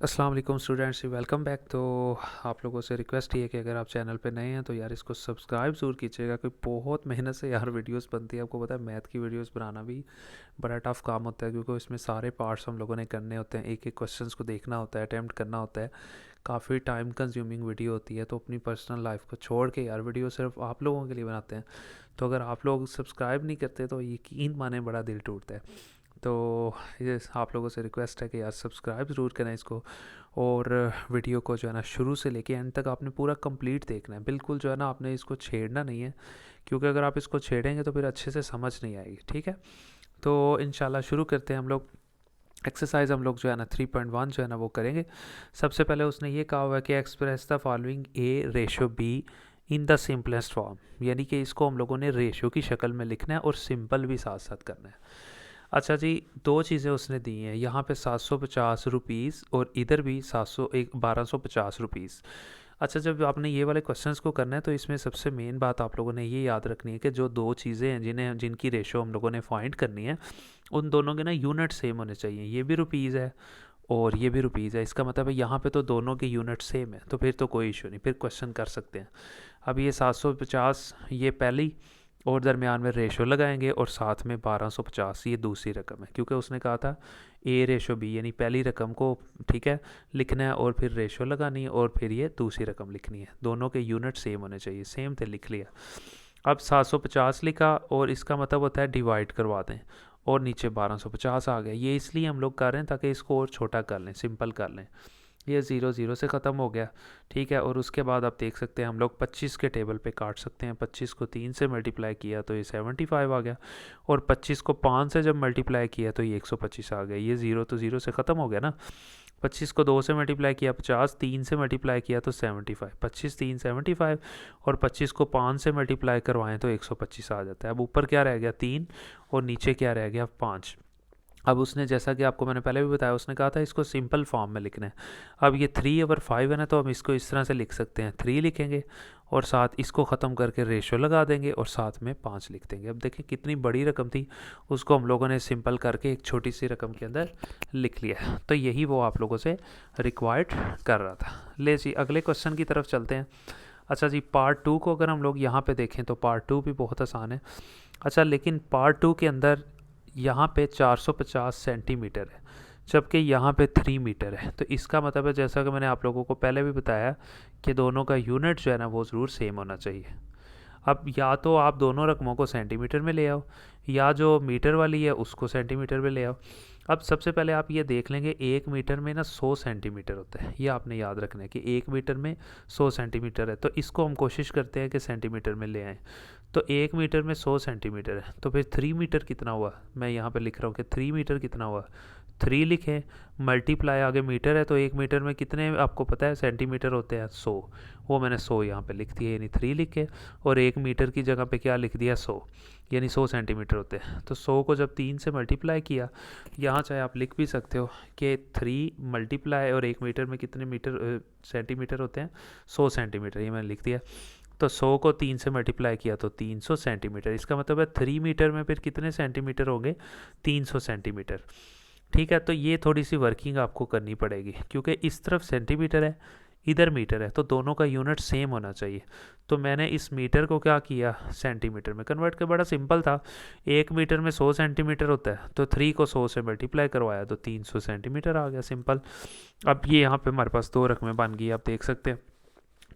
अस्सलाम वालेकुम students, welcome back. तो आप लोगों से रिक्वेस्ट ये है कि अगर आप चैनल पे नए हैं तो यार इसको सब्सक्राइब ज़रूर कीजिएगा, क्योंकि बहुत मेहनत से यार वीडियोस बनती है। आपको पता है मैथ की वीडियोस बनाना भी बड़ा टफ काम होता है, क्योंकि इसमें सारे पार्ट्स हम लोगों ने करने होते हैं, एक एक क्वेश्चंस को देखना होता है, अटैम्प्ट करना होता है। काफ़ी टाइम कंज्यूमिंग वीडियो होती है, तो अपनी पर्सनल लाइफ को छोड़ के यार वीडियो सिर्फ आप लोगों के लिए बनाते हैं। तो अगर आप लोग सब्सक्राइब नहीं करते तो यकीन माने बड़ा दिल टूटता है। तो ये आप लोगों से रिक्वेस्ट है कि यार सब्सक्राइब ज़रूर करें इसको, और वीडियो को जो है ना शुरू से लेके एंड तक आपने पूरा कंप्लीट देखना है। बिल्कुल जो है ना आपने इसको छेड़ना नहीं है, क्योंकि अगर आप इसको छेड़ेंगे तो फिर अच्छे से समझ नहीं आएगी। ठीक है, तो इंशाल्लाह शुरू करते हैं हम लोग। एक्सरसाइज हम लोग जो है ना 3.1 जो है ना वो करेंगे। सबसे पहले उसने ये कहा हुआ है कि express the following A ratio be in the simplest form, यानी कि इसको हम लोगों ने रेशो की शक्ल में लिखना है और सिंपल भी साथ साथ करना है। अच्छा जी, दो चीज़ें उसने दी हैं यहाँ पे, 750 रुपीज़ और इधर भी 1250 रुपीज़। अच्छा, जब आपने ये वाले क्वेश्चंस को करना है तो इसमें सबसे मेन बात आप लोगों ने ये याद रखनी है कि जो दो चीज़ें हैं जिनकी रेशो हम लोगों ने फाइंड करनी है, उन दोनों के ना यूनिट सेम होने चाहिए। ये भी रुपीज़ है और ये भी रुपीज़ है, इसका मतलब है यहाँ पे तो दोनों के यूनिट सेम है, तो फिर तो कोई इशू नहीं, फिर क्वेश्चन कर सकते हैं। अब ये 750 ये पहली, और दरमियान में रेशो लगाएंगे, और साथ में 1250 ये दूसरी रकम है, क्योंकि उसने कहा था ए रेशो बी, यानी पहली रकम को ठीक है लिखना है और फिर रेशो लगानी है और फिर ये दूसरी रकम लिखनी है। दोनों के यूनिट सेम होने चाहिए, सेम थे, लिख लिया। अब 750 लिखा और इसका मतलब होता है डिवाइड करवा दें, और नीचे 1250 आ गया। ये इसलिए हम लोग कर रहे हैं ताकि इसको और छोटा कर लें, सिंपल कर लें। ये ज़ीरो ज़ीरो से ख़त्म हो गया। ठीक है, और उसके बाद आप देख सकते हैं हम लोग 25 के टेबल पे काट सकते हैं। 25 को 3 से मल्टीप्लाई किया तो ये 75 आ गया, और 25 को 5 से जब मल्टीप्लाई किया तो ये 125 आ गया। ये ज़ीरो तो ज़ीरो से ख़त्म हो गया ना। 25 को 2 से मल्टीप्लाई किया 50, 3 से मल्टीप्लाई किया तो 75, 25 3 75, और 25 को 5 से मल्टीप्लाई करवाएं तो 125 आ जाता है। अब ऊपर क्या रह गया 3, और नीचे क्या रह गया 5। अब उसने, जैसा कि आपको मैंने पहले भी बताया, उसने कहा था इसको सिंपल फॉर्म में लिखना है। अब ये 3/5 है ना, तो हम इसको इस तरह से लिख सकते हैं, 3 लिखेंगे और साथ इसको ख़त्म करके रेशो लगा देंगे और साथ में 5 लिख देंगे। अब देखें कितनी बड़ी रकम थी, उसको हम लोगों ने सिंपल करके एक छोटी सी रकम के अंदर लिख लिया। तो यही वो आप लोगों से रिक्वायर्ड कर रहा था। ले जी, अगले क्वेश्चन की तरफ चलते हैं। अच्छा जी, पार्ट 2 को अगर हम लोग यहाँ पे देखें तो पार्ट 2 भी बहुत आसान है। अच्छा, लेकिन पार्ट 2 के अंदर यहाँ पे 450 सेंटीमीटर है, जबकि यहाँ पे 3 मीटर है। तो इसका मतलब है, जैसा कि मैंने आप लोगों को पहले भी बताया, कि दोनों का यूनिट जो है ना वो ज़रूर सेम होना चाहिए। अब या तो आप दोनों रकमों को सेंटीमीटर में ले आओ, या जो मीटर वाली है उसको सेंटीमीटर में ले आओ। अब सबसे पहले आप ये देख लेंगे, 1 मीटर में ना 100 सेंटीमीटर होता है। ये आपने याद रखना है कि 1 मीटर में 100 सेंटीमीटर है, तो इसको हम कोशिश करते हैं कि सेंटीमीटर में ले आएँ। तो 1 मीटर में 100 सेंटीमीटर है, तो फिर 3 मीटर कितना हुआ, मैं यहाँ पे लिख रहा हूँ कि 3 मीटर कितना हुआ। 3 लिखें, मल्टीप्लाई, आगे मीटर है तो 1 मीटर में कितने आपको पता है सेंटीमीटर होते हैं, 100। वो मैंने 100 यहाँ पे लिख दिया, यानी 3 लिखे, और 1 मीटर की जगह पे क्या लिख दिया, 100, यानी 100 सेंटीमीटर होते हैं। तो 100 को जब 3 से मल्टीप्लाई किया, यहाँ चाहे आप लिख भी सकते हो कि 3 मल्टीप्लाई, और 1 मीटर में कितने मीटर सेंटीमीटर होते हैं, 100 सेंटीमीटर, ये मैंने लिख दिया। तो 100 को 3 से मल्टीप्लाई किया तो 300 सेंटीमीटर। इसका मतलब है 3 मीटर में फिर कितने सेंटीमीटर होंगे, 300 सेंटीमीटर। ठीक है, तो ये थोड़ी सी वर्किंग आपको करनी पड़ेगी, क्योंकि इस तरफ सेंटीमीटर है, इधर मीटर है, तो दोनों का यूनिट सेम होना चाहिए। तो मैंने इस मीटर को क्या किया, सेंटीमीटर में कन्वर्ट किया। बड़ा सिंपल था, 1 मीटर में 100 सेंटीमीटर होता है, तो 3 को 100 से मल्टीप्लाई करवाया तो 300 सेंटीमीटर आ गया, सिंपल। अब ये यहाँ पे हमारे पास दो रकमें बन गई, आप देख सकते हैं।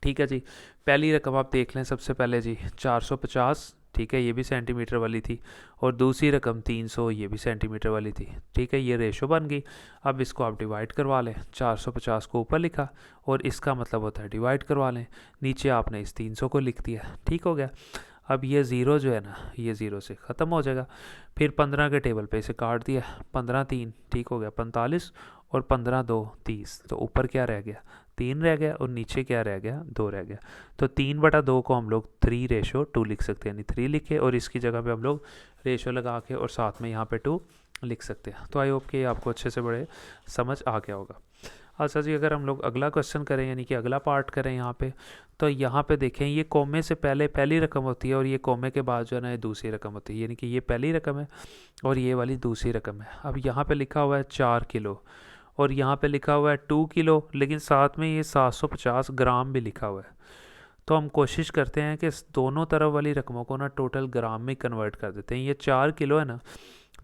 ठीक है जी, पहली रकम आप देख लें सबसे पहले जी, 450, ठीक है, ये भी सेंटीमीटर वाली थी, और दूसरी रकम 300, ये भी सेंटीमीटर वाली थी। ठीक है, ये रेशो बन गई। अब इसको आप डिवाइड करवा लें, 450 को ऊपर लिखा और इसका मतलब होता है डिवाइड करवा लें, नीचे आपने इस 300 को लिख दिया। ठीक हो गया। अब ये ज़ीरो जो है ना, ये ज़ीरो से ख़त्म हो जाएगा। फिर 15 के टेबल पे इसे काट दिया, 15 3, ठीक हो गया 45, और 15 2 30, तो ऊपर क्या रह गया, 3 रह गया, और नीचे क्या रह गया, 2 रह गया। तो 3/2 को हम लोग 3:2 लिख सकते हैं, यानी 3 लिखे और इसकी जगह पे हम लोग रेशो लगा के और साथ में यहाँ पे 2 लिख सकते हैं। तो आई होप कि आपको अच्छे से बड़े समझ आ गया होगा। अच्छा जी, अगर हम लोग अगला क्वेश्चन करें, यानी कि अगला पार्ट करें यहाँ पे, तो यहाँ पे देखें, ये कोमे से पहले पहली रकम होती है और ये कोमे के बाद जो है ना ये दूसरी रकम होती है, यानी कि ये पहली रकम है और ये वाली दूसरी रकम है। अब यहाँ पे लिखा हुआ है 4 किलो, और यहाँ पे लिखा हुआ है 2 किलो, लेकिन साथ में ये 750 ग्राम भी लिखा हुआ है। तो हम कोशिश करते हैं कि दोनों तरफ वाली रकमों को ना टोटल ग्राम में कन्वर्ट कर देते हैं। ये 4 किलो है ना,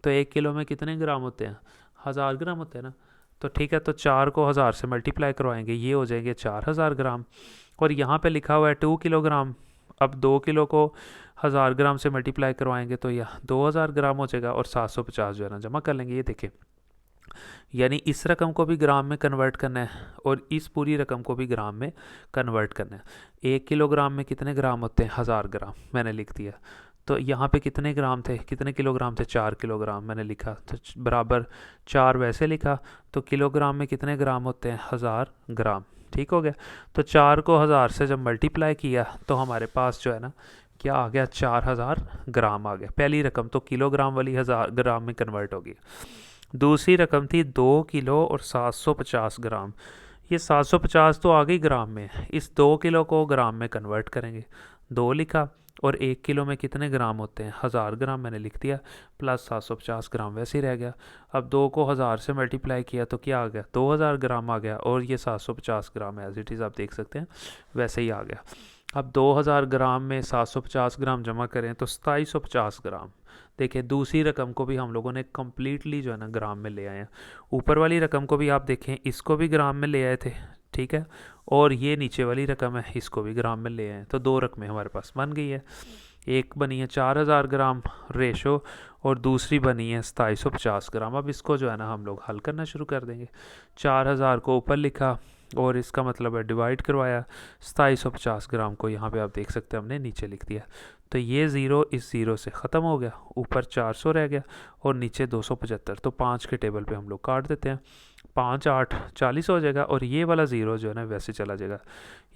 तो 1 किलो में कितने ग्राम होते हैं? 1000 ग्राम होते हैं ना। तो ठीक है, तो 4 को 1000 से मल्टीप्लाई करवाएंगे, ये हो जाएंगे 4000 ग्राम। और यहाँ पे लिखा हुआ है 2 किलोग्राम। अब 2 किलो को 1000 ग्राम से मल्टीप्लाई करवाएंगे तो यह 2000 ग्राम हो जाएगा, और 750 जो है ना जमा कर लेंगे। ये देखें, यानी इस रकम को भी ग्राम में कन्वर्ट करना है और इस पूरी रकम को भी ग्राम में कन्वर्ट करना है। 1 किलोग्राम में कितने ग्राम होते हैं? 1000 ग्राम मैंने लिख दिया। तो यहाँ पे कितने ग्राम थे, कितने किलोग्राम थे? 4 किलोग्राम मैंने लिखा, तो बराबर 4 वैसे लिखा। तो किलोग्राम में कितने ग्राम होते हैं? 1000 ग्राम। ठीक हो गया। तो 4 को 1000 से जब मल्टीप्लाई किया तो हमारे पास जो है ना क्या आ गया? 4000 ग्राम आ गया। पहली रकम तो किलोग्राम वाली 1000 ग्राम में कन्वर्ट होगी। दूसरी रकम थी 2 किलो और 750 ग्राम। ये 750 तो आ गई ग्राम में, इस 2 किलो को ग्राम में कन्वर्ट करेंगे। 2 लिखा, और 1 किलो में कितने ग्राम होते हैं? 1000 ग्राम मैंने लिख दिया, प्लस 750 ग्राम वैसे ही रह गया। अब 2 को 1000 से मल्टीप्लाई किया तो क्या आ गया? 2000 ग्राम आ गया, और ये 750 ग्राम एज इट इज़ आप देख सकते हैं वैसे ही आ गया। अब 2000 ग्राम में 750 ग्राम जमा करें तो 2750 ग्राम। देखिए, दूसरी रकम को भी हम लोगों ने कम्प्लीटली जो है ना ग्राम में ले आए हैं। ऊपर वाली रकम को भी आप देखें, इसको भी ग्राम में ले आए थे, ठीक है। और ये नीचे वाली रकम है, इसको भी ग्राम में ले आए। तो 2 रकमें हमारे पास बन गई है। एक बनी है 4000 ग्राम रेशो, और दूसरी बनी है 2750 ग्राम। अब इसको जो है ना हम लोग हल करना शुरू कर देंगे। 4000 को ऊपर लिखा और इसका मतलब है डिवाइड करवाया। 2750 ग्राम को यहाँ पे आप देख सकते हैं हमने नीचे लिख दिया। तो ये ज़ीरो इस ज़ीरो से ख़त्म हो गया, ऊपर 400 रह गया और नीचे 275। तो 5 के टेबल पे हम लोग काट देते हैं। 5 8 40 हो जाएगा, और ये वाला ज़ीरो जो है ना वैसे चला जाएगा।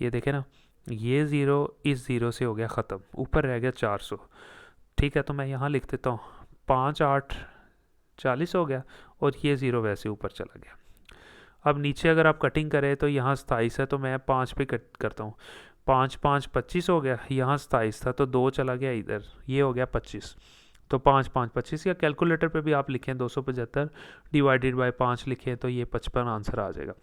ये देखें ना, ये ज़ीरो इस ज़ीरो से हो गया ख़त्म, ऊपर रह गया 400। ठीक है, तो मैं यहाँ लिख देता हूँ 5 8 40 हो गया, और ये ज़ीरो वैसे ऊपर चला गया। अब नीचे अगर आप कटिंग करें तो यहाँ 27 है, तो मैं 5 पे कट करता हूँ। 5 5 25 हो गया, यहाँ 27 था तो 2 चला गया इधर, ये हो गया 25। तो 5 5 25, या कैलकुलेटर पे भी आप लिखें 275 डिवाइडेड बाय 5 लिखें तो ये 55 आंसर आ जाएगा।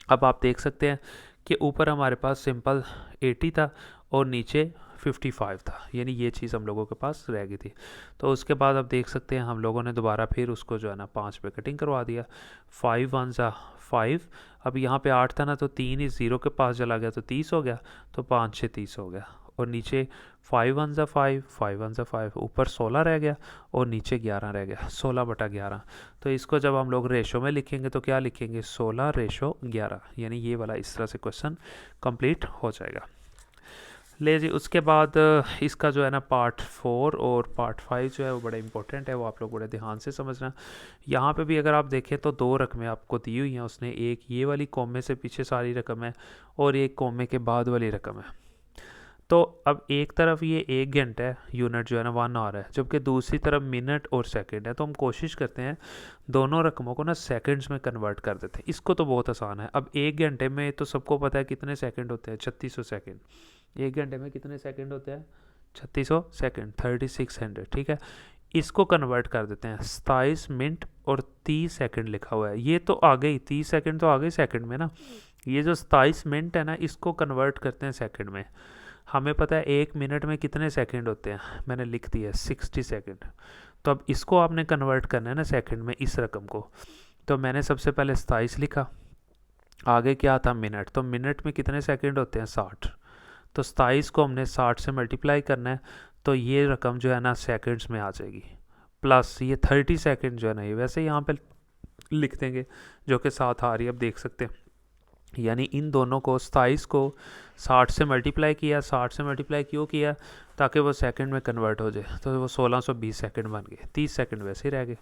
अब आप देख सकते हैं कि ऊपर हमारे पास सिंपल 80 था और नीचे 55 था, यानी ये चीज़ हम लोगों के पास रह गई थी। तो उसके बाद आप देख सकते हैं हम लोगों ने दोबारा फिर उसको जो है ना 5 पे कटिंग करवा दिया। 5 1 ज़ा 5। अब यहाँ पे 8 था ना, तो 3 इस ज़ीरो के पास चला गया तो 30 हो गया, तो 5 6 30 हो गया। और नीचे 5 1 ज़ा 5, 5 1 ज़ा 5, ऊपर 16 रह गया और नीचे 11 रह गया, 16/11। तो इसको जब हम लोग रेशो में लिखेंगे तो क्या लिखेंगे? 16/11, यानी ये वाला इस तरह से क्वेश्चन कंप्लीट हो जाएगा। ले जी, उसके बाद इसका जो है ना पार्ट 4 और पार्ट 5 जो है वो बड़ा इंपॉर्टेंट है, वो आप लोग बड़े ध्यान से समझना। यहाँ पे भी अगर आप देखें तो 2 रकमें आपको दी हुई हैं उसने, एक ये वाली कॉमे से पीछे सारी रकम है और एक कॉमे के बाद वाली रकम है। तो अब एक तरफ ये 1 घंटा है, यूनिट जो है ना 1 आवर है, जबकि दूसरी तरफ मिनट और सेकंड है। तो हम कोशिश करते हैं दोनों रकमों को ना सेकंड्स में कन्वर्ट कर देते हैं। इसको तो बहुत आसान है। अब 1 घंटे में तो सबको पता है कितने सेकंड होते हैं? 3600 सेकंड। 1 घंटे में कितने सेकंड होते हैं? 3600 सेकंड, 3600, ठीक है। इसको कन्वर्ट कर देते हैं, 27 मिनट और 30 सेकंड लिखा हुआ है। ये तो आ गई 30 सेकंड, तो आ गई सेकंड में ना। ये जो 27 मिनट है ना, इसको कन्वर्ट करते हैं सेकंड में। हमें पता है 1 मिनट में कितने सेकंड होते हैं, मैंने लिख दिया 60 सेकंड। तो अब इसको आपने कन्वर्ट करना है ना सेकंड में, इस रकम को। तो मैंने सबसे पहले 27 लिखा, आगे क्या था? मिनट। तो मिनट में कितने सेकंड होते हैं? 60। तो 27 को हमने 60 से मल्टीप्लाई करना है, तो ये रकम जो है ना सेकंड्स में आ जाएगी। प्लस ये 30 सेकंड जो है ना, ये वैसे यहाँ पे लिख देंगे जो कि साथ आ रही है, अब देख सकते हैं। यानी इन दोनों को 27 को 60 से मल्टीप्लाई किया। 60 से मल्टीप्लाई क्यों किया? ताकि वो सेकंड में कन्वर्ट हो जाए। तो वो 1620 सेकंड बन गए, 30 सेकंड वैसे ही रह गए।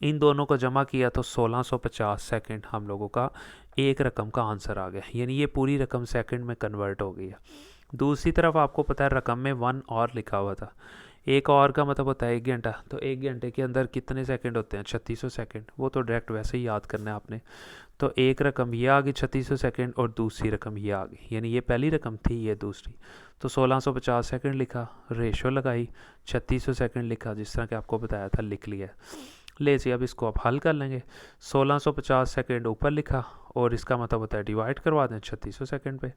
इन दोनों को जमा किया तो 1650 सेकंड हम लोगों का एक रकम का आंसर आ गया, यानी ये पूरी रकम सेकंड में कन्वर्ट हो गई है। दूसरी तरफ आपको पता है रकम में 1 और लिखा हुआ था। एक और का मतलब होता है 1 घंटा। तो 1 घंटे के अंदर कितने सेकंड होते हैं? 3600 सेकंड। वो तो डायरेक्ट वैसे ही याद करना है आपने। तो एक रकम ये आ गई 3600 सेकंड और दूसरी रकम ये आ गई, यानी ये पहली रकम थी, ये दूसरी। तो 1650 सेकंड लिखा, रेशो लगाई, 3600 सेकंड लिखा, जिस तरह कि आपको बताया था लिख लिया। ले जी, अब इसको आप हल कर लेंगे। 1650 सेकेंड ऊपर लिखा और इसका मतलब होता है डिवाइड करवा दें 3600 सेकेंड पे।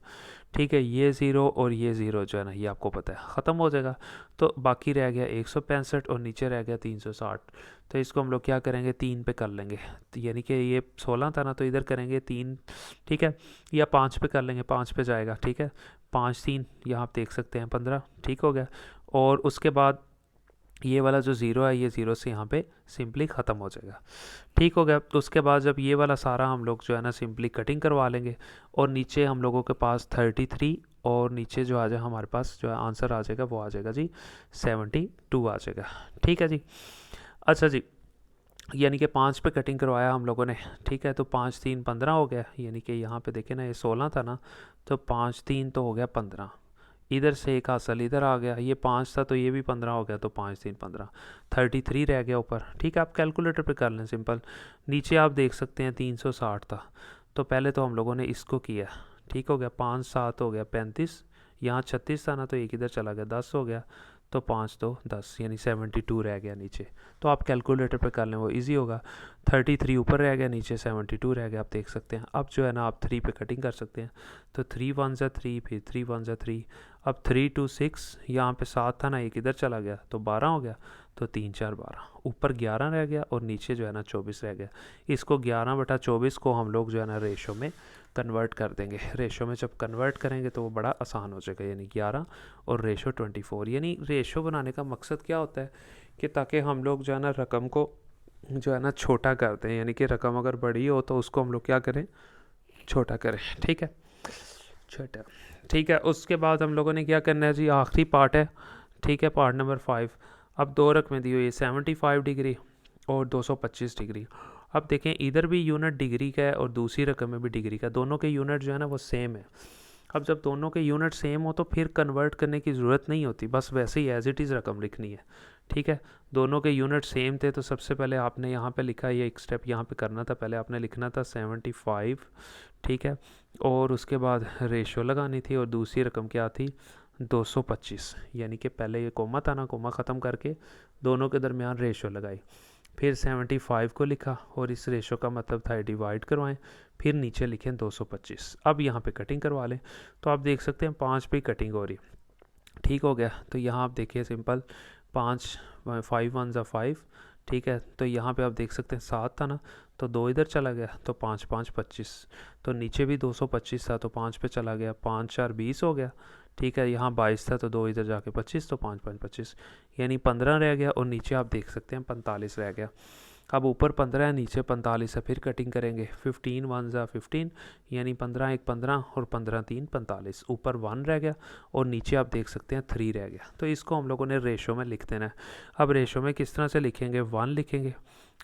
ठीक है, ये ज़ीरो और ये ज़ीरो जो है ना, ये आपको पता है ख़त्म हो जाएगा। तो बाकी रह गया 165 और नीचे रह गया 360। तो इसको हम लोग क्या करेंगे, 3 पे कर लेंगे। तो यानी कि ये 16 था ना, तो इधर करेंगे 3। ठीक है, या 5 पे कर लेंगे, 5 पे जाएगा। ठीक है, 5 3 यहाँ आप देख सकते हैं 15। ठीक हो गया। और उसके बाद ये वाला जो ज़ीरो है, ये ज़ीरो से यहाँ पे सिंपली ख़त्म हो जाएगा। ठीक हो गया। तो उसके बाद जब ये वाला सारा हम लोग जो है ना सिंपली कटिंग करवा लेंगे, और नीचे हम लोगों के पास 33 और नीचे जो आ जाए हमारे पास जो है आंसर आ जाएगा, वो आ जाएगा जी 72 आ जाएगा। ठीक है जी। अच्छा जी, यानी कि 5 पे कटिंग करवाया हम लोगों ने। ठीक है, तो 5 3 15 हो गया। यानी कि यहाँ पे देखें ना, ये 16 था ना, तो 5 3 तो हो गया 15। इधर से एक हासिल इधर आ गया, ये 5 था तो ये भी 15 हो गया, तो 5 3 15, 33 रह गया ऊपर। ठीक है, आप कैलकुलेटर पे कर लें सिंपल। नीचे आप देख सकते हैं 360 था। तो पहले तो हम लोगों ने इसको किया। ठीक हो गया, 5 7 हो गया 35, यहाँ 36 था ना, तो एक इधर चला गया 10 हो गया, तो 5 2 10 यानी 72 रह गया नीचे। तो आप कैलकुलेटर पे कर लें, वो इजी होगा। 33 ऊपर रह गया, नीचे 72 रह गया, आप देख सकते हैं। अब जो है ना आप 3 पे कटिंग कर सकते हैं। तो 3 1 ज़ा 3, फिर 3 1 ज़ा 3, अब 3 2 6, यहाँ पे 7 था ना, एक इधर चला गया, तो 12 हो गया, तो 3 4 12, ऊपर 11 रह गया और नीचे जो है ना 24 रह गया। इसको 11/24 को हम लोग जो है ना रेशो में कन्वर्ट कर देंगे। रेशो में जब कन्वर्ट करेंगे तो वो बड़ा आसान हो जाएगा, यानी 11 और रेशो 24। यानी रेशो बनाने का मकसद क्या होता है कि ताकि हम लोग जो है ना रकम को जो है ना छोटा करते हैं, यानी कि रकम अगर बड़ी हो तो उसको हम लोग क्या करें, छोटा करें। ठीक है, छोटा। ठीक है, उसके बाद हम लोगों ने क्या करना है जी, आखिरी पार्ट है। ठीक है, पार्ट नंबर 5। अब दो रकमें दी हुई है, 75 डिग्री और 225 डिग्री। अब देखें, इधर भी यूनिट डिग्री का है और दूसरी रकम में भी डिग्री का, दोनों के यूनिट जो है ना वो सेम है। अब जब दोनों के यूनिट सेम हो तो फिर कन्वर्ट करने की ज़रूरत नहीं होती, बस वैसे ही एज इट इज़ रकम लिखनी है। ठीक है, दोनों के यूनिट सेम थे, तो सबसे पहले आपने यहाँ पे लिखा, ये एक स्टेप यहाँ पे करना था, पहले आपने लिखना था 75। ठीक है, और उसके बाद रेशो लगानी थी, और दूसरी रकम क्या थी, 225। यानी कि पहले ये कोमा था ना, कोमा ख़त्म करके दोनों के दरमियान रेशो लगाई, फिर 75 को लिखा और इस रेशो का मतलब था डिवाइड करवाएं, फिर नीचे लिखें 225। अब यहाँ पे कटिंग करवा लें, तो आप देख सकते हैं 5 पे कटिंग हो रही। ठीक हो गया, तो यहाँ आप देखिए सिंपल 5 5 1 ज़ा 5। ठीक है, तो यहाँ पे आप देख सकते हैं 7 था ना, तो 2 इधर चला गया, तो 5 5 25, तो नीचे भी 225 था तो 5 पे चला गया, 5 4 20 हो गया। ठीक है, यहाँ 22 था तो 2 इधर जाके 25, तो 5 5 25, यानी 15 रह गया, और नीचे आप देख सकते हैं 45 रह गया। अब ऊपर 15 है, नीचे 45 है, फिर कटिंग करेंगे। 15 1 ज़ा 15, यानी 15 1 15 और 15 3 45, ऊपर 1 रह गया और नीचे आप देख सकते हैं 3 रह गया। तो इसको हम लोगों ने रेशो में लिख देना है। अब रेशो में किस तरह से लिखेंगे, 1 लिखेंगे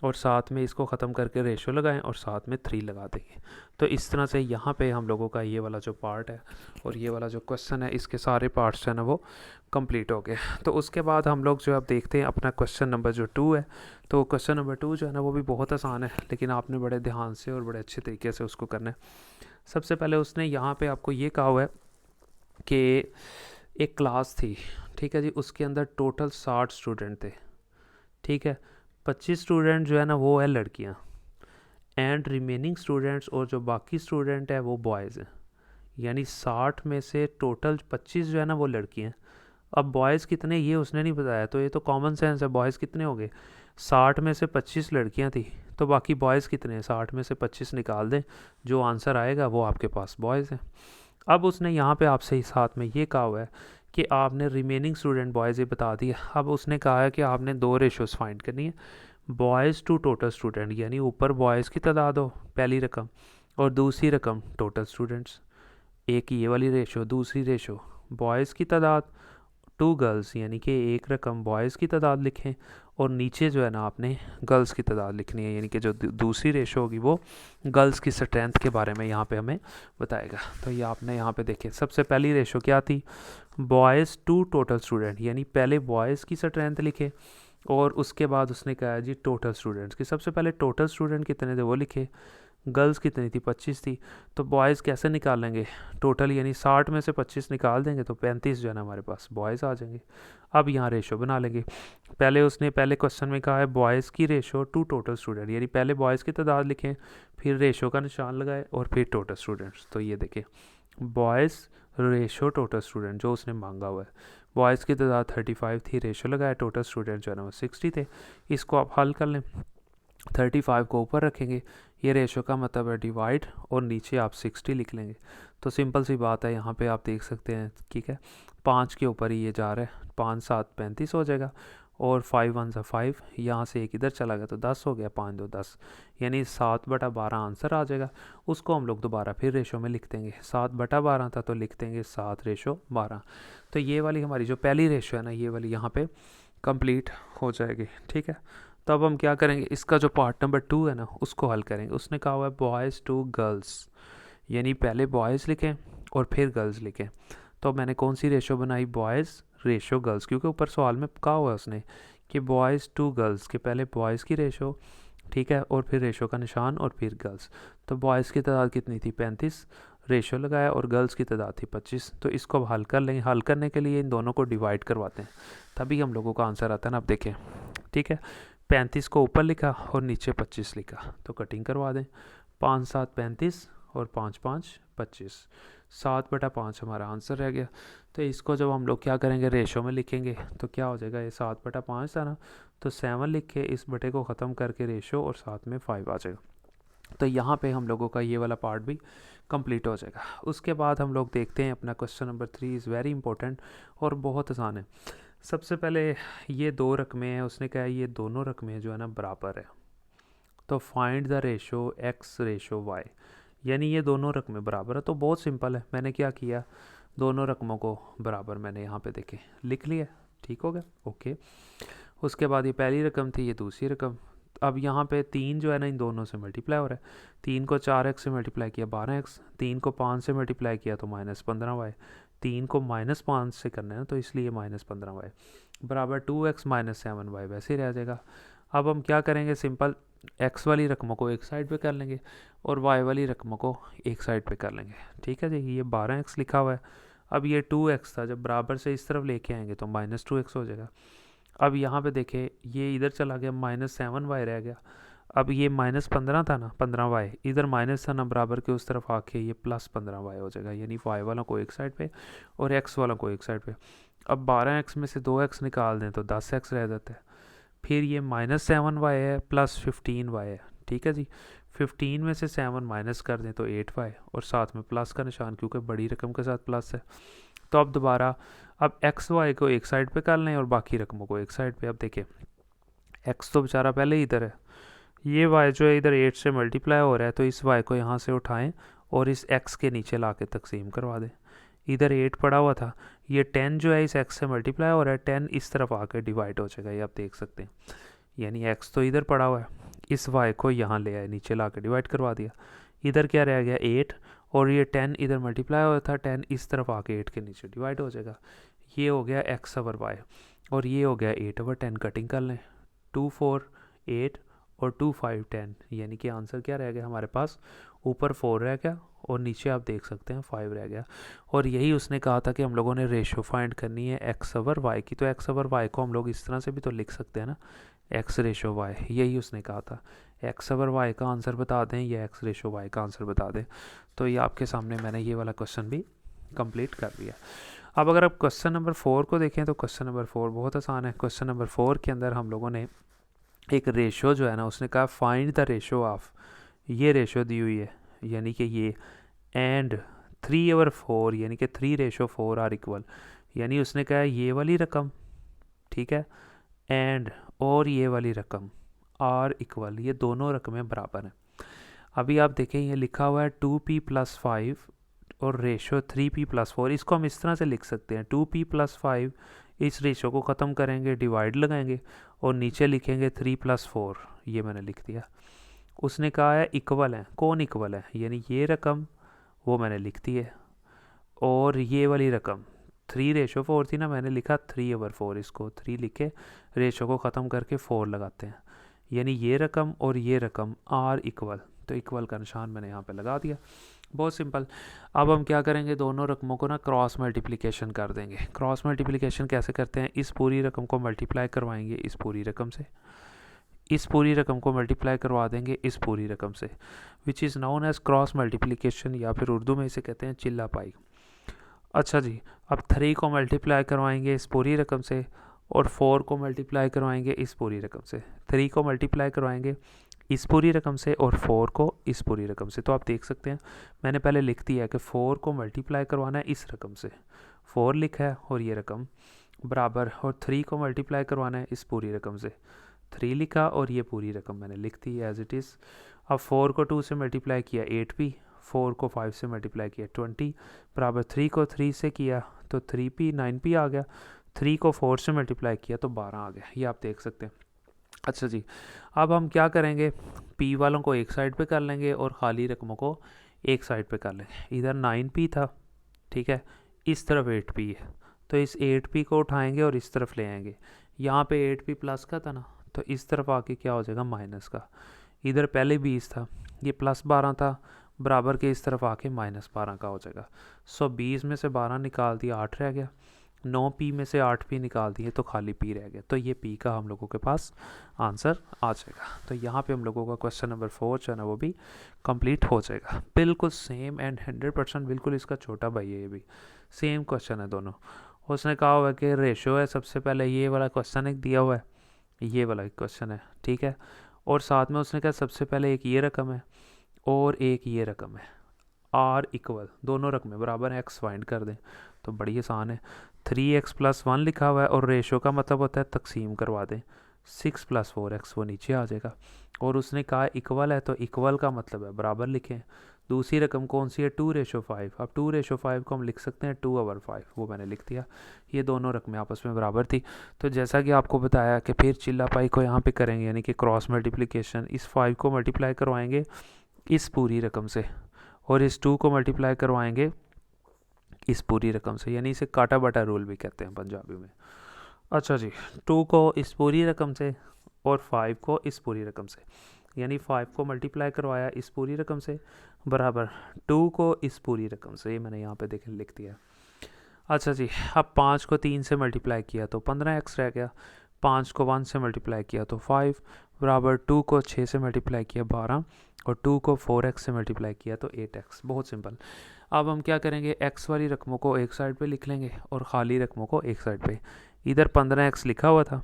और साथ में इसको ख़त्म करके रेशो लगाएं और साथ में 3 लगा देंगे। तो इस तरह से यहाँ पे हम लोगों का ये वाला जो पार्ट है और ये वाला जो क्वेश्चन है, इसके सारे पार्ट्स जो है ना वो कंप्लीट हो गए। तो उसके बाद हम लोग जो अब देखते हैं अपना क्वेश्चन नंबर जो 2 है। तो क्वेश्चन नंबर 2 जो है ना वो भी बहुत आसान है, लेकिन आपने बड़े ध्यान से और बड़े अच्छे तरीके से उसको करना है। सबसे पहले उसने यहाँ पे आपको ये कहा हुआ है कि एक क्लास थी। ठीक है जी, उसके अंदर टोटल 60 स्टूडेंट थे। ठीक है, 25 स्टूडेंट जो है ना वो है लड़कियाँ, एंड रिमेनिंग स्टूडेंट्स और जो बाकी स्टूडेंट है वो बॉयज़ हैं। यानी 60 में से टोटल 25 जो है ना वो लड़की हैं। अब बॉयज़ कितने ये उसने नहीं बताया, तो ये तो कॉमन सेंस है, बॉयज़ कितने हो गए, 60 में से 25 लड़कियां थी, तो बाकी बॉयज़ कितने हैं, 60 में से 25 निकाल दें, जो आंसर आएगा वो आपके पास बॉयज़ हैं। अब उसने यहाँ पे आपसे ही साथ में ये कहा हुआ है कि आपने रिमेनिंग स्टूडेंट बॉयज़ ये बता दिया। अब उसने कहा है कि आपने 2 रेशोज़ फाइंड करनी है, बॉयज़ टू टोटल स्टूडेंट, यानी ऊपर बॉयज़ की तादाद हो पहली रकम, और दूसरी रकम टोटल स्टूडेंट्स। एक ये वाली रेशो, दूसरी रेशो बॉयज़ की तादाद टू गर्ल्स, यानी कि एक रकम बॉयज़ की तादाद लिखें और नीचे जो है ना आपने गर्ल्स की तादाद लिखनी है, यानी कि जो दूसरी रेशो होगी वो गर्ल्स की स्ट्रेंथ के बारे में यहाँ पे हमें बताएगा। तो ये आपने यहाँ पे देखे, सबसे पहली रेशो क्या थी, बॉयज़ टू टोटल स्टूडेंट, यानी पहले बॉयज़ की स्ट्रेंथ लिखे और उसके बाद उसने कहा जी टोटल स्टूडेंट्स की। सबसे पहले टोटल स्टूडेंट कितने थे वो लिखे, गर्ल्स कितनी थी, 25 थी। तो बॉयज़ कैसे निकालेंगे टोटल, यानी 60 में से 25 निकाल देंगे तो 35 जो है ना हमारे पास बॉयज़ आ जाएंगे। अब यहाँ रेशो बना लेंगे। पहले क्वेश्चन में कहा है बॉयज़ की रेशो टू टोटल स्टूडेंट, यानी पहले बॉयज़ की तादाद लिखें, फिर रेशो का निशान लगाए और फिर टोटल स्टूडेंट्स। तो ये देखें बॉयज़ रेशो टोटल स्टूडेंट जो उसने मांगा हुआ है, बॉयज़ की तादाद 35 थी, रेशो लगाया, टोटल स्टूडेंट जो है ना वो 60 थे। इसको आप हल कर लें, 35 को ऊपर रखेंगे, ये रेशो का मतलब है डिवाइड, और नीचे आप 60 लिख लेंगे। तो सिंपल सी बात है, यहाँ पे आप देख सकते हैं, ठीक है, 5 के ऊपर ही ये जा रहा है, 5 7 35 हो जाएगा, और 5 1 सा 5, यहाँ से एक इधर चला गया तो 10 हो गया, 5 2 10, यानी 7/12 आंसर आ जाएगा। उसको हम लोग दोबारा फिर रेशो में लिख देंगे, 7/12 था तो लिख देंगे 7/12। तो ये वाली हमारी जो पहली रेशो है ना, ये वाली यहाँ पे कंप्लीट हो जाएगी, ठीक है। तो अब हम क्या करेंगे, इसका जो पार्ट नंबर 2 है ना उसको हल करेंगे। उसने कहा हुआ है बॉयज़ टू गर्ल्स, यानी पहले बॉयज़ लिखें और फिर गर्ल्स लिखें। तो मैंने कौन सी रेशो बनाई, बॉयज़ रेशो गर्ल्स, क्योंकि ऊपर सवाल में कहा हुआ है उसने कि बॉयज़ टू गर्ल्स, के पहले बॉयज़ की रेशो, ठीक है, और फिर रेशो का निशान और फिर गर्ल्स। तो बॉयज़ की तादाद कितनी थी, 35, रेशो लगाया, और गर्ल्स की तादाद थी 25। तो इसको अब हल कर लेंगे। हल करने के लिए इन दोनों को डिवाइड करवाते हैं, तभी हम लोगों का आंसर आता है ना। अब देखें, ठीक है, 35 को ऊपर लिखा और नीचे 25 लिखा, तो कटिंग करवा दें। 5 7 35 और 5 5 25, 7/5 हमारा आंसर रह गया। तो इसको जब हम लोग क्या करेंगे, रेशो में लिखेंगे, तो क्या हो जाएगा, ये 7/5 था ना, तो 7 लिख के इस बटे को ख़त्म करके रेशो, और साथ में 5 आ जाएगा। तो यहाँ पे हम लोगों का ये वाला पार्ट भी कंप्लीट हो जाएगा। उसके बाद हम लोग देखते हैं अपना question number 3 is very important और बहुत आसान है। सबसे पहले ये 2 रकमें हैं, उसने कहा ये दोनों रकमें जो है ना बराबर है, तो find the ratio X ratio Y, यानी ये दोनों रकमें बराबर है। तो बहुत सिंपल है, मैंने क्या किया, दोनों रकमों को बराबर मैंने यहाँ पे देखे लिख लिया, ठीक हो गया, ओके। उसके बाद ये पहली रकम थी, ये दूसरी रकम। अब यहाँ पे 3 जो है ना इन दोनों से मल्टीप्लाई हो रहा है, 3 को 4x से मल्टीप्लाई किया 12x, 3 को 5 से मल्टीप्लाई किया तो -15y, 3 को -5 से करना है ना, तो इसलिए -15y बराबर 2x -7y, वैसे ही रह जाएगा। अब हम क्या करेंगे, सिंपल x वाली रकमों को एक साइड पे कर लेंगे और y वाली रकमों को एक साइड पे कर लेंगे, ठीक है जी। ये 12x लिखा हुआ है, अब ये 2x था, जब बराबर से इस तरफ लेके आएंगे तो -2x हो जाएगा। अब यहाँ पे देखें, ये इधर चला गया, -7y रह गया। अब ये -15 था ना, 15y इधर माइनस था ना, बराबर के उस तरफ आके ये +15y हो जाएगा, यानी y वालों को एक साइड पे और x वालों को एक साइड पे। अब 12x में से 2x निकाल दें तो 10x रह जाता है। फिर ये -7y है +15y है, ठीक है जी। 15 में से 7 माइनस कर दें तो 8y, और साथ में प्लस का निशान, क्योंकि बड़ी रकम के साथ प्लस है। तो अब दोबारा अब एक्स वाई को एक साइड पे कर लें और बाकी रकमों को एक साइड पे। अब देखें, एक्स तो बेचारा पहले ही इधर है, ये वाई जो है इधर 8 से मल्टीप्लाई हो रहा है, तो इस वाई को यहाँ से उठाएं और इस एक्स के नीचे ला के तकसीम करवा दें। इधर 8 पड़ा हुआ था, ये 10 जो है इस एक्स से मल्टीप्लाई हो रहा है, 10 इस तरफ आकर डिवाइड हो जाएगा, ये आप देख सकते हैं। यानी एक्स तो इधर पड़ा हुआ है, इस वाई को यहाँ ले आए, नीचे ला कर डिवाइड करवा दिया। इधर क्या रह गया, 8, और ये 10 इधर मल्टीप्लाई हुआ था, 10 इस तरफ आके 8 के नीचे डिवाइड हो जाएगा। ये हो गया एक्स ओवर वाई, और ये हो गया 8/10। कटिंग कर लें, 2 4 8 और 2 5 10, यानी कि आंसर क्या रह गया हमारे पास, ऊपर 4 रह गया और नीचे आप देख सकते हैं 5 रह गया। और यही उसने कहा था कि हम लोगों ने रेशो फाइंड करनी है एक्स ओवर वाई की। तो एक्स ओवर वाई को हम लोग इस तरह से भी तो लिख सकते हैं ना, एक्स रेशो वाई, यही उसने कहा था। एक्स ओवर वाई का आंसर बता दें या एक्स रेशो वाई का आंसर बता दें। तो ये आपके सामने मैंने ये वाला क्वेश्चन भी कंप्लीट कर दिया। अब अगर आप क्वेश्चन नंबर 4 को देखें तो क्वेश्चन नंबर 4 बहुत आसान है। क्वेश्चन नंबर 4 के अंदर हम लोगों ने एक रेशो जो है ना, उसने कहा फाइंड द रेशो ऑफ, ये रेशो दी हुई है, यानी कि ये एंड 3/4, यानी कि 3/4 आर इक्वल, यानी उसने कहा ये वाली रकम, ठीक है, एंड और ये वाली रकम आर इक्वल, ये दोनों रकमें बराबर हैं। अभी आप देखें, ये लिखा हुआ है 2p + 5 और रेशो 3p + 4। इसको हम इस तरह से लिख सकते हैं, 2p + 5, इस रेशो को ख़त्म करेंगे, डिवाइड लगाएंगे और नीचे लिखेंगे 3 + 4, ये मैंने लिख दिया। उसने कहा है इक्वल है, कौन इक्वल है, यानी ये रकम वो मैंने लिख दी है, और ये वाली रकम 3/4 थी ना, मैंने लिखा 3/4, इसको 3 लिखे, रेशो को ख़त्म करके 4 लगाते हैं, यानी ये रकम और ये रकम आर इक्वल। तो तो इक्वल का निशान मैंने यहाँ पे लगा दिया, बहुत सिंपल। अब हम क्या करेंगे, दोनों रकमों को ना क्रॉस मल्टीप्लिकेशन कर देंगे। क्रॉस मल्टीप्लिकेशन कैसे करते हैं, इस पूरी रकम को मल्टीप्लाई करवाएंगे इस पूरी रकम से, इस पूरी रकम को मल्टीप्लाई करवा देंगे इस पूरी रकम से, which is known as cross multiplication, या फिर उर्दू में इसे कहते हैं चिल्ला पाई। अच्छा जी, अब 3 को मल्टीप्लाई करवाएंगे इस पूरी रकम से और 4 को मल्टीप्लाई करवाएंगे इस पूरी रकम से। 3 को मल्टीप्लाई करवाएंगे इस पूरी रकम से और 4 को इस पूरी रकम से। तो आप देख सकते हैं मैंने पहले लिख दिया है कि 4 को मल्टीप्लाई करवाना है इस रकम से, 4 लिखा है और ये रकम बराबर, और 3 को मल्टीप्लाई करवाना है इस पूरी रकम से, 3 लिखा और ये पूरी रकम मैंने लिख दी एज इट इज़। अब 4 को 2 से मल्टीप्लाई किया 8p, 4 को 5 से मल्टीप्लाई किया 20, बराबर 3 को 3 से किया तो 3p 9p आ गया, 3 को 4 से मल्टीप्लाई किया तो 12 आ गया, ये आप देख सकते हैं। अच्छा जी, अब हम क्या करेंगे, p वालों को एक साइड पे कर लेंगे और ख़ाली रकमों को एक साइड पे कर लेंगे। इधर 9p था, ठीक है, इस तरफ 8p है, तो इस 8p को उठाएंगे और इस तरफ ले आएंगे। यहाँ पे 8p प्लस का था ना, तो इस तरफ आके क्या हो जाएगा, माइनस का। इधर पहले 20 था, ये प्लस 12 था, बराबर के इस तरफ आके माइनस 12 का हो जाएगा। सो 20 में से 12 निकाल दिया, 8 रह गया। 9p में से 8p निकाल दिए तो खाली p रह गया। तो ये p का हम लोगों के पास आंसर आ जाएगा। तो यहाँ पे हम लोगों का क्वेश्चन नंबर 4 जो है ना वो भी कंप्लीट हो जाएगा। बिल्कुल सेम एंड 100% बिल्कुल इसका छोटा भाई है, ये भी सेम क्वेश्चन है दोनों। उसने कहा हुआ है कि रेशो है, सबसे पहले ये वाला क्वेश्चन एक दिया हुआ है, ये वाला एक क्वेश्चन है, ठीक है, और साथ में उसने कहा सबसे पहले एक ये रकम है और एक ये रकम है, आर इक्वल, दोनों रकमें बराबर एक्स फाइंड कर दें। तो बड़ी आसान है, 3x + 1 लिखा हुआ है और रेशो का मतलब होता है तकसीम करवा दें, 6 + 4x वो नीचे आ जाएगा। और उसने कहा इक्वल है, तो इक्वल का मतलब है बराबर लिखें। दूसरी रकम कौन सी है, 2:5। अब 2:5 को हम लिख सकते हैं 2/5, वो मैंने लिख दिया। ये दोनों रकमें आपस में बराबर थी। तो जैसा कि आपको बताया कि फिर चिल्ला पाई को यहाँ पे करेंगे, यानी कि क्रॉस मल्टीप्लिकेशन, इस 5 को मल्टीप्लाई करवाएंगे इस पूरी रकम से और इस 2 को मल्टीप्लाई करवाएंगे इस पूरी रकम से, यानी इसे काटा बाटा रूल भी कहते हैं पंजाबी में। अच्छा जी, 2 को इस पूरी रकम से और 5 को इस पूरी रकम से, यानी 5 को मल्टीप्लाई करवाया इस पूरी रकम से बराबर 2 को इस पूरी रकम से, ये मैंने यहाँ पे देखें लिख दिया। अच्छा जी, अब 5 को 3 से मल्टीप्लाई किया तो 15x रह गया, 5 को 1 से मल्टीप्लाई किया तो 5 बराबर 2 को 6 से मल्टीप्लाई किया 12 और 2 को 4x से मल्टीप्लाई किया तो 8x। बहुत सिंपल। अब हम क्या करेंगे, x वाली रकमों को एक साइड पे लिख लेंगे और ख़ाली रकमों को एक साइड पे। इधर 15x लिखा हुआ था,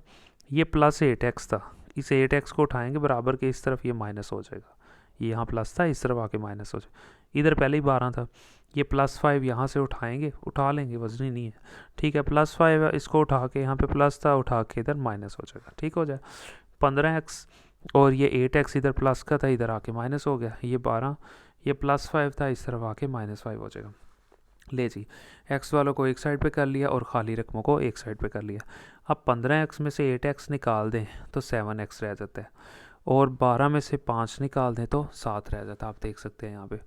ये प्लस 8x था, इस 8x को उठाएंगे बराबर के इस तरफ, ये माइनस हो जाएगा। ये यहाँ प्लस था, इस तरफ आके माइनस हो जाएगा। इधर पहले ही 12 था, ये +5 यहाँ से उठाएंगे, उठा लेंगे, वजनी नहीं है, ठीक है, +5 है, इसको उठा के यहाँ पे प्लस था, उठा के इधर माइनस हो जाएगा, ठीक हो जाए। 15x और ये 8x इधर प्लस का था, इधर आके माइनस हो गया। ये 12, ये +5 था, इस तरफ आके -5 हो जाएगा। ले जी, x वालों को एक साइड पे कर लिया और ख़ाली रकमों को एक साइड पे कर लिया। अब 15x में से 8x निकाल दें तो 7x रह जाता है, और 12 में से 5 निकाल दें तो 7 रह जाता है। आप देख सकते हैं यहाँ पे।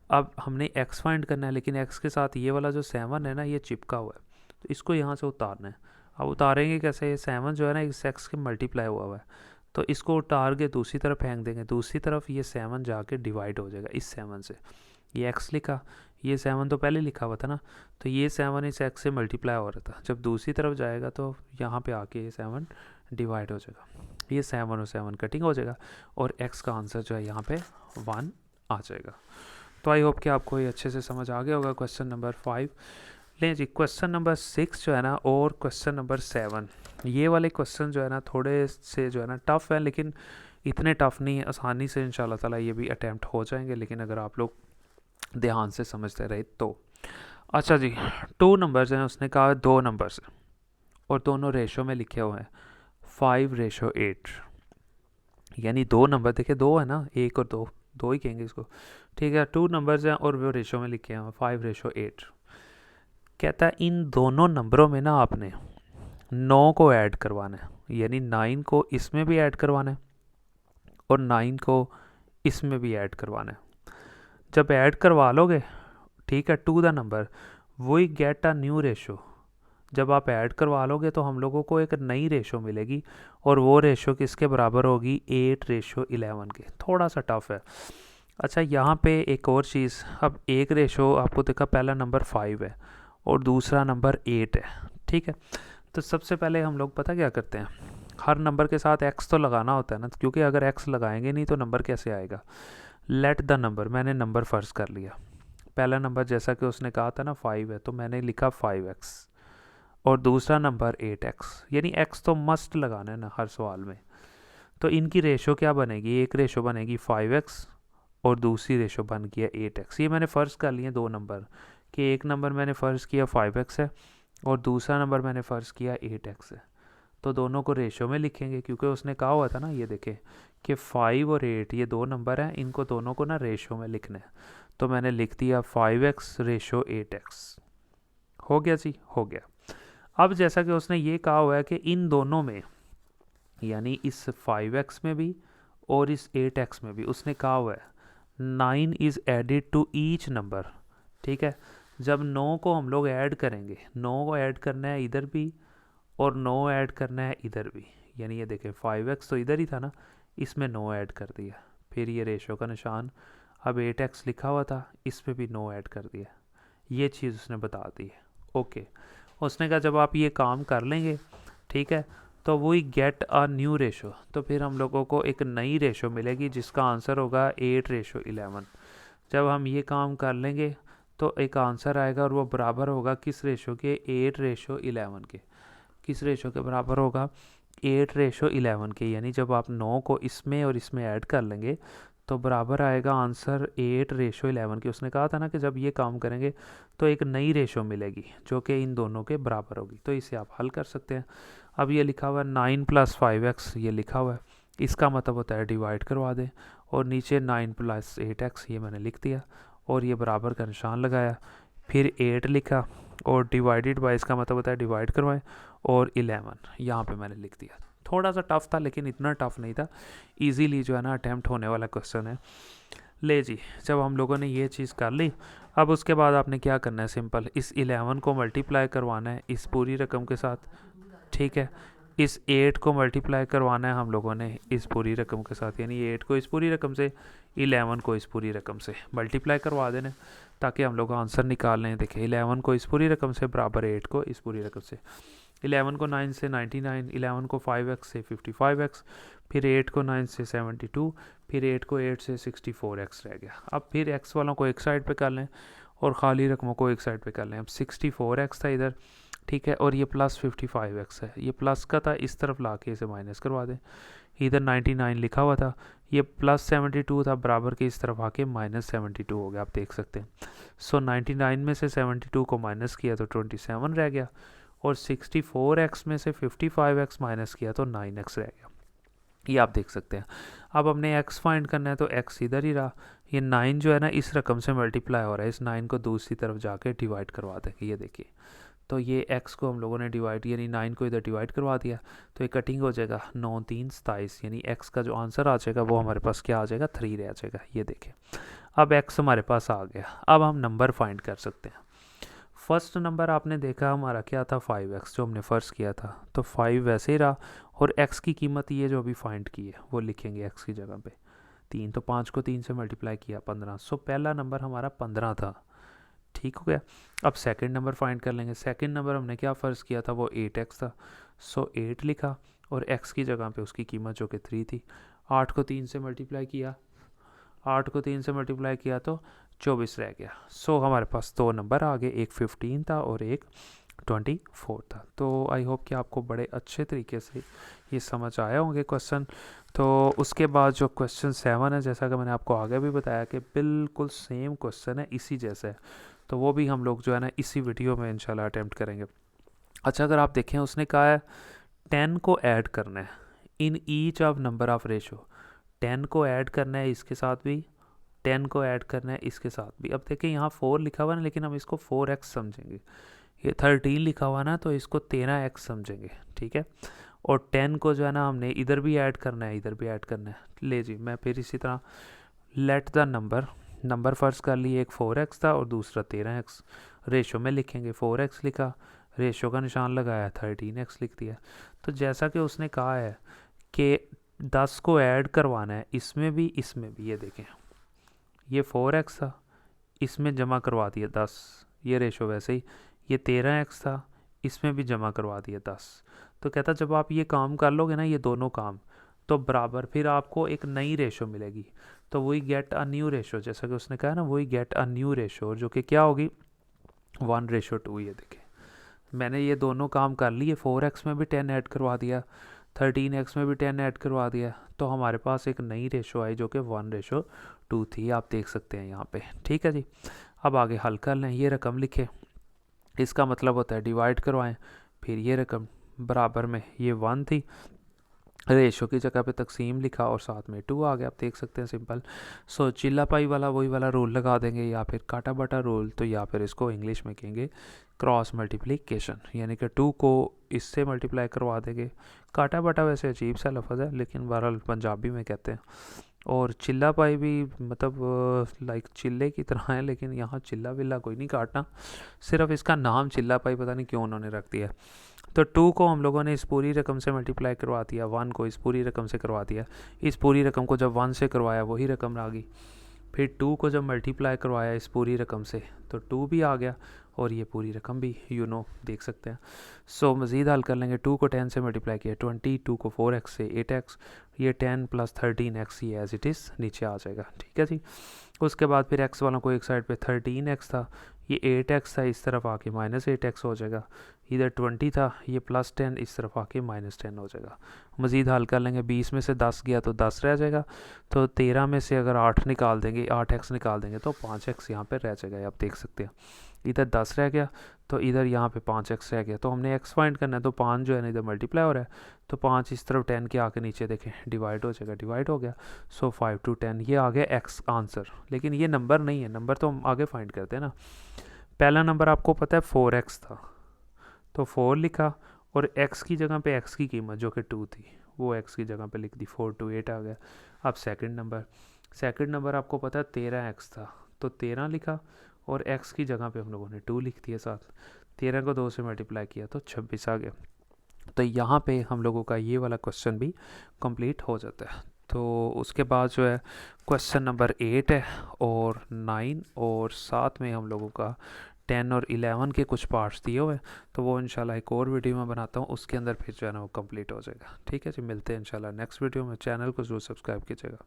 अब हमने x फाइंड करना है, लेकिन x के साथ ये वाला जो 7 है ना, ये चिपका हुआ है, तो इसको यहाँ से उतारना है। अब उतारेंगे कैसे, ये 7 जो है ना इस x के मल्टीप्लाई हुआ है, तो इसको उतार के दूसरी तरफ फेंक देंगे, दूसरी तरफ ये 7 जाके डिवाइड हो जाएगा इस 7 से। ये x लिखा, ये 7 तो पहले लिखा हुआ था ना, तो ये 7 इस x से मल्टीप्लाई हो रहा था, जब दूसरी तरफ जाएगा तो यहाँ पे आके ये 7 डिवाइड हो जाएगा, ये 7 और 7 कटिंग हो जाएगा और x का आंसर जो है यहाँ पे 1 आ जाएगा। तो आई होप कि आपको ये अच्छे से समझ आ गया होगा क्वेश्चन नंबर 5। लें जी, क्वेश्चन नंबर 6 जो है ना और क्वेश्चन नंबर 7, ये वाले क्वेश्चन जो है ना थोड़े से जो है ना टफ़ है, लेकिन इतने टफ़ नहीं है, आसानी से इंशाल्लाह ताला ये भी अटैम्प्ट हो जाएंगे, लेकिन अगर आप लोग ध्यान से समझते रहे तो। अच्छा जी, 2 नंबर्स हैं, उसने कहा 2 नंबर्स और दोनों रेशो में लिखे हुए हैं 5:8, यानी 2 नंबर देखिए, 2 है ना, 1 और 2, 2 ही कहेंगे इसको, ठीक है। 2 नंबर्स हैं और वो रेशो में लिखे हैं 5:8। कहता है इन दोनों नंबरों में ना आपने 9 को ऐड करवाना है, यानी 9 को इसमें भी ऐड करवाना है और 9 को इसमें भी ऐड करवाना है। जब ऐड करवा लोगे, ठीक है, to the number we get a new ratio. जब आप ऐड करवा लोगे तो हम लोगों को एक नई रेशो मिलेगी और वो रेशो किसके बराबर होगी, 8:11 के। थोड़ा सा टफ है, अच्छा, यहाँ पे एक और चीज़, अब एक रेशो आपको देखा, पहला नंबर 5 है और दूसरा नंबर 8 है, ठीक है। तो सबसे पहले हम लोग पता क्या करते हैं, हर नंबर के साथ x तो लगाना होता है ना, क्योंकि अगर x लगाएंगे नहीं तो नंबर कैसे आएगा। लेट द नंबर, मैंने नंबर फ़र्ज कर लिया। पहला नंबर जैसा कि उसने कहा था ना 5 है, तो मैंने लिखा 5x, और दूसरा नंबर 8x, यानी x तो मस्ट लगाना है ना हर सवाल में। तो इनकी रेशो क्या बनेगी, एक रेशो बनेगी 5x और दूसरी रेशो बन गया 8x। ये मैंने फ़र्ज़ कर लिए दो नंबर, कि एक नंबर मैंने फ़र्ज़ किया 5x है और दूसरा नंबर मैंने फ़र्ज़ किया 8x है। तो दोनों को रेशो में लिखेंगे, क्योंकि उसने कहा हुआ था ना, ये देखें कि 5 और 8 ये दो नंबर हैं, इनको दोनों को ना रेशो में लिखना है। तो मैंने लिख दिया 5x रेशो 8x। हो गया जी, हो गया। अब जैसा कि उसने ये कहा हुआ है कि इन दोनों में, यानी इस 5x में भी और इस 8x में भी, उसने कहा हुआ है 9 is added to each number, ठीक है। जब 9 को हम लोग ऐड करेंगे, 9 को ऐड करना है इधर भी और 9 ऐड करना है इधर भी, यानी ये देखें 5x तो इधर ही था ना, इसमें 9 ऐड कर दिया, फिर ये रेशो का निशान, अब 8x लिखा हुआ था, इस पे भी 9 ऐड कर दिया। ये चीज़ उसने बता दी है, ओके। उसने कहा जब आप ये काम कर लेंगे, ठीक है, तो वही गेट अ न्यू रेशो, तो फिर हम लोगों को एक नई रेशो मिलेगी जिसका आंसर होगा 8:11। जब हम ये काम कर लेंगे तो एक आंसर आएगा और वो बराबर होगा किस रेशो के, 8:11 के। किस रेशो के बराबर होगा, 8:11 के। यानी जब आप 9 को इसमें और इसमें ऐड कर लेंगे तो बराबर आएगा आंसर 8:11 के। उसने कहा था ना कि जब ये काम करेंगे तो एक नई रेशो मिलेगी जो कि इन दोनों के बराबर होगी। तो इसे आप हल कर सकते हैं। अब ये लिखा हुआ है 9 + 5x, ये लिखा हुआ है, इसका मतलब होता है डिवाइड करवा दें, और नीचे 9 + 8x ये मैंने लिख दिया और ये बराबर का निशान लगाया, फिर 8 लिखा और डिवाइडेड बाय, इसका मतलब होता है डिवाइड करवाएं, और 11 यहाँ पे मैंने लिख दिया। थोड़ा सा टफ था लेकिन इतना टफ नहीं था, इजीली जो है ना अटैम्प्ट होने वाला क्वेश्चन है। ले जी, जब हम लोगों ने ये चीज़ कर ली, अब उसके बाद आपने क्या करना है, सिंपल इस 11 को मल्टीप्लाई करवाना है इस पूरी रकम के साथ, ठीक है। इस 8 को मल्टीप्लाई करवाना है हम लोगों ने इस पूरी रकम के साथ, यानी 8 को इस पूरी रकम से, 11 को इस पूरी रकम से मल्टीप्लाई करवा देना, ताकि हम लोग आंसर निकाल लें। देखिए 11 को इस पूरी रकम से बराबर 8 को इस पूरी रकम से, 11 को 9 से 99, 11 को 5x से 55x, फिर 8 को 9 से 72, फिर 8 को 8 से 64x रह गया। अब फिर x वालों को एक साइड पे कर लें और ख़ाली रकमों को एक साइड पे कर लें। अब 64x था इधर, ठीक है, और ये प्लस 55x है, ये प्लस का था, इस तरफ ला के इसे माइनस करवा दें। इधर 99 लिखा हुआ था, ये प्लस 72 था, बराबर के इस तरफ आके माइनस 72 हो गया, आप देख सकते हैं। सो 99 में से 72 को माइनस किया तो 27 रह गया, और 64x में से 55x माइनस किया तो 9x रह गया, ये आप देख सकते हैं। अब हमने x फाइंड करना है तो x इधर ही रहा, ये 9 जो है ना इस रकम से मल्टीप्लाई हो रहा है, इस 9 को दूसरी तरफ जाके डिवाइड करवा देंगे, ये देखिए। तो ये x को हम लोगों ने डिवाइड, यानी 9 को इधर डिवाइड करवा दिया, तो ये कटिंग हो जाएगा, 9 3 27, यानी x का जो आंसर आ जाएगा वो हमारे पास क्या आ जाएगा, 3 रह जाएगा, ये देखें। अब x हमारे पास आ गया, अब हम नंबर फाइंड कर सकते हैं। फर्स्ट नंबर आपने देखा हमारा क्या था, 5x, जो हमने फ़र्ज़ किया था, तो 5 वैसे ही रहा, और x की कीमत ये जो अभी फाइंड की है वो लिखेंगे x की जगह पे 3, तो 5 को 3 से मल्टीप्लाई किया 15, सो पहला नंबर हमारा 15 था, ठीक हो गया। अब सेकंड नंबर फाइंड कर लेंगे। सेकंड नंबर हमने क्या फ़र्ज़ किया था, वो 8x था, सो 8 लिखा और x की जगह पे उसकी कीमत जो कि 3 थी। 8 को 3 से मल्टीप्लाई किया, 8 को 3 से मल्टीप्लाई किया तो 24 रह गया। सो हमारे पास दो नंबर आ गए, एक 15 था और एक 24 था। तो आई होप कि आपको बड़े अच्छे तरीके से ये समझ आए होंगे क्वेश्चन। तो उसके बाद जो क्वेश्चन 7 है, जैसा कि मैंने आपको आगे भी बताया कि बिल्कुल सेम क्वेश्चन है, इसी जैसे है, तो वो भी हम लोग जो है ना इसी वीडियो में इंशाल्लाह अटैम्प्ट करेंगे। अच्छा, अगर आप देखें उसने कहा है 10 को ऐड करना है in each of number of ratio, 10 को ऐड करना है इसके साथ भी, 10 को ऐड करना है इसके साथ भी। अब देखिए यहाँ 4 लिखा हुआ ना, लेकिन हम इसको 4x समझेंगे। ये 13 लिखा हुआ ना, तो इसको 13x समझेंगे, ठीक है। और 10 को जो है ना हमने इधर भी ऐड करना है, इधर भी ऐड करना है। ले जी, मैं फिर इसी तरह लेट द नंबर फ़र्ज़ कर लिए, एक 4x था और दूसरा 13x, रेशो में लिखेंगे, 4x लिखा, रेशो का निशान लगाया, 13x लिख दिया। तो जैसा कि उसने कहा है कि 10 को ऐड करवाना है इसमें भी इसमें भी, ये देखें ये 4x था, इसमें जमा करवा दिया 10, ये रेशो वैसे ही। ये 13x था, इसमें भी जमा करवा दिया 10। तो कहता जब आप ये काम कर लोगे ना, ये दोनों काम, तो बराबर फिर आपको एक नई रेशो मिलेगी। तो वही गेट अ न्यू रेशो, जैसा कि उसने कहा ना, वही गेट अ न्यू रेशो, जो कि क्या होगी 1:2। ये देखिए मैंने ये दोनों काम कर लिए, 4x में भी 10 ऐड करवा दिया, 13x में भी 10 ऐड करवा दिया, तो हमारे पास एक नई रेशो आई जो कि 1:2 थी। आप देख सकते हैं यहाँ पे। ठीक है जी, अब आगे हल कर लें। ये रकम लिखे, इसका मतलब होता है डिवाइड करवाएं, फिर ये रकम बराबर में ये 1 थी, रेशो की जगह पे तकसीम लिखा और साथ में 2 आ गया। आप देख सकते हैं सिंपल। सो चिल्ला पाई वाला वही वाला रूल लगा देंगे, या फिर काटा बाटा रूल, तो या फिर इसको इंग्लिश में कहेंगे क्रॉस मल्टीप्लिकेशन, यानी कि 2 को इससे मल्टीप्लाई करवा देंगे। काटा बाटा वैसे अजीब सा लफ्ज़ है, लेकिन बहरहाल पंजाबी में कहते हैं। और चिल्ला पाई भी मतलब लाइक चिल्ले की तरह है, लेकिन यहाँ चिल्ला विल्ला कोई नहीं काटना, सिर्फ इसका नाम चिल्ला पाई पता नहीं क्यों उन्होंने रख दिया। तो 2 को हम लोगों ने इस पूरी रकम से मल्टीप्लाई करवा दिया, 1 को इस पूरी रकम से करवा दिया। इस पूरी रकम को जब 1 से करवाया वही रकम आ गई। फिर 2 को जब मल्टीप्लाई करवाया इस पूरी रकम से, तो 2 भी आ गया, और ये पूरी रकम भी देख सकते हैं। सो मज़ीद हल कर लेंगे। 2 को 10 से मल्टीप्लाई किया 20, 2 को 4x से 8x, ये 10 + 13x, ये एज इट इज़ नीचे आ जाएगा। ठीक है जी। उसके बाद फिर x वालों को एक साइड पे 13x था, ये 8x था, इस तरफ आके -8x हो जाएगा। इधर 20 था, ये +10, इस तरफ आके -10 हो जाएगा। मज़ीद हल कर लेंगे। 20 में से 10 गया तो 10 रह जाएगा, तो 13 में से अगर 8 निकाल देंगे, 8x निकाल देंगे, तो 5x यहाँ पर रह जाएगा। आप देख सकते हैं इधर 10 रह गया, तो इधर यहाँ पे 5x रह गया। तो हमने x फाइंड करना है, तो 5 जो है ना इधर मल्टीप्लाई हो रहा है, तो 5 इस तरफ 10 के आके नीचे देखें डिवाइड हो जाएगा, डिवाइड हो गया। सो 5 to 10 ये आ गया x आंसर। लेकिन ये नंबर नहीं है, नंबर तो हम आगे फाइंड करते हैं ना। पहला नंबर आपको पता है 4x था, तो 4 लिखा, और x की जगह पे x की कीमत जो कि 2 थी वो x की जगह पे लिख दी, 4 to 8 आ गया। अब सेकंड नंबर आपको पता है 13x था, तो 13 लिखा, और x की जगह पे हम लोगों ने 2 लिख दिया साथ। 13 को 2 से मल्टीप्लाई किया तो 26 आ गया। तो यहाँ पे हम लोगों का ये वाला क्वेश्चन भी कंप्लीट हो जाता है। तो उसके बाद जो है क्वेश्चन नंबर 8 है, और 9, और साथ में हम लोगों का 10 और 11 के कुछ पार्ट्स दिए हुए हैं। तो वो इंशाल्लाह एक और वीडियो में बनाता हूँ, उसके अंदर फिर जो है ना वो कंप्लीट हो जाएगा। ठीक है जी, मिलते हैं इंशाल्लाह नेक्स्ट वीडियो में। चैनल को ज़रूर सब्सक्राइब कीजिएगा।